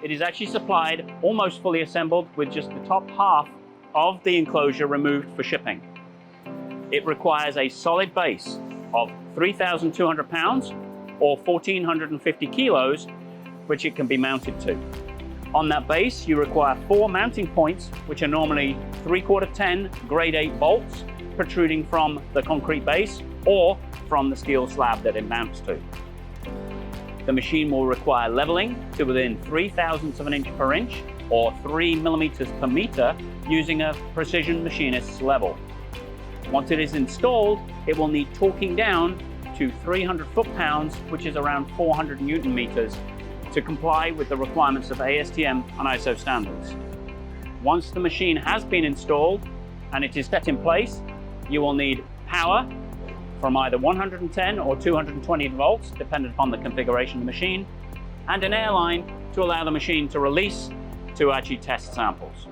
it is actually supplied almost fully assembled with just the top half of the enclosure removed for shipping. It requires a solid base of 3,200 pounds or 1,450 kilos, which it can be mounted to. On that base, you require 4 mounting points, which are normally 3/4 10 grade 8 bolts protruding from the concrete base or from the steel slab that it mounts to. The machine will require leveling to within 0.03 of an inch per inch or 3 millimeters per meter using a precision machinist's level. Once it is installed, it will need torquing down to 300 foot-pounds, which is around 400 Newton meters, to comply with the requirements of ASTM and ISO standards. Once the machine has been installed and it is set in place, you will need power from either 110 or 220 volts, depending upon the configuration of the machine, and an air line to allow the machine to release to actually test samples.